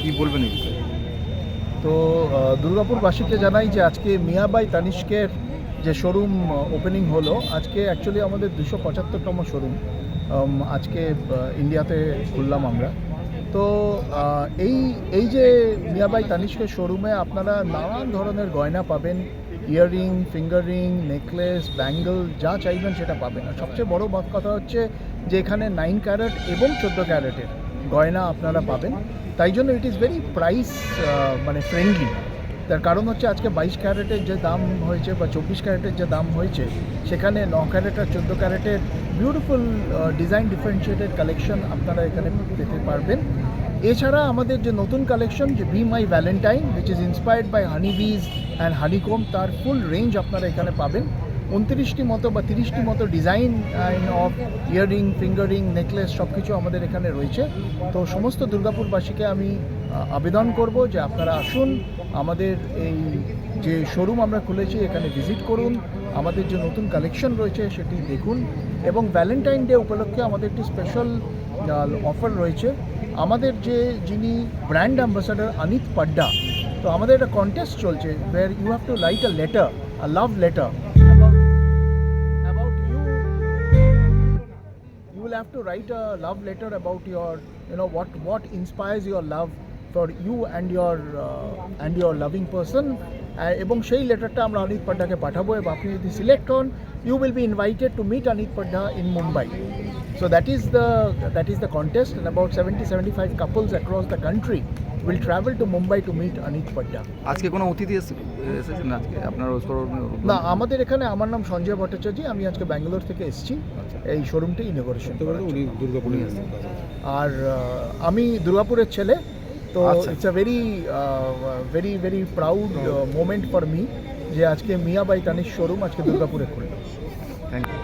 কি বলবেন এই বিষয়ে? তো দুর্গাপুরবাসীকে জানাই যে আজকে মিয়া বাই তানিষ্কের যে শোরুম ওপেনিং হলো, আজকে অ্যাকচুয়ালি আমাদের 275তম শোরুম আজকে ইন্ডিয়াতে খুললাম আমরা। তো এই এই যে মিয়া বাই তানিষ্কের শোরুমে আপনারা নানান ধরনের গয়না পাবেন, earring, finger ring, necklace, Bengal, যা চাইবেন সেটা পাবেন। আর সবচেয়ে বড় কথা হচ্ছে যে এখানে 9 ক্যারেট এবং 14 ক্যারেটের গয়না আপনারা পাবেন। তাই জন্য ইট ইজ ভেরি প্রাইস মানে ফ্রেন্ডলি। তার কারণ হচ্ছে আজকে 22 ক্যারেটের যে দাম হয়েছে বা 24 ক্যারেটের যে দাম হয়েছে, সেখানে 9 ক্যারেট আর 14 ক্যারেটের বিউটিফুল ডিজাইন ডিফারেন্সিয়েটেড কালেকশন আপনারা এখানে পেতে পারবেন। এছাড়া আমাদের যে নতুন কালেকশন যে be my Valentine which is inspired by honey bees and হানিকোম, তার ফুল রেঞ্জ আপনারা এখানে পাবেন। 29টি মতো বা 30টি মতো design of earring, fingering, necklace সব কিছু আমাদের এখানে রয়েছে। তো সমস্ত দুর্গাপুরবাসীকে আমি আবেদন করব যে আপনারা আসুন, আমাদের এই যে শোরুম আমরা খুলেছি এখানে ভিজিট করুন, আমাদের যে নতুন কালেকশন রয়েছে সেটি দেখুন। এবং ভ্যালেন্টাইন ডে উপলক্ষে আমাদের একটি স্পেশাল অফার রয়েছে। আমাদের যিনি ব্র্যান্ড অ্যাম্বাসাডার অনিত পাড্ডা, তো আমাদের একটা কন্টেস্ট চলছে where you have to write a letter, a love letter about you. You will have to write a love letter about your, what inspires your love for you and your loving person. এবং সেই লেটারটা আমরা অনিত পাড্ডাকে পাঠাবো, এবং আপনি যদি select হন, you will be invited to meet Anit Padda in Mumbai. So that is the contest, and about 70-75 couples across the country will travel to Mumbai to meet Anit Padda. আজকে কোনো অতিথি এসেছেন আজকে আপনার না, আমাদের এখানে, আমার নাম সঞ্জয় ভট্টাচার্য, আমি আজকে ব্যাঙ্গালোর থেকে এসেছি এই শোরুমটি ইনগরেশন করার জন্য। দুর্গাপুরে আসছেন? আর আমি দুর্গাপুরের ছেলে, তো আচ্ছা। It's a very very very proud moment for me যে আজকে মিয়া বাই তানিশ শোরুম আজকে দুর্গাপুরে খুলল। Thank you.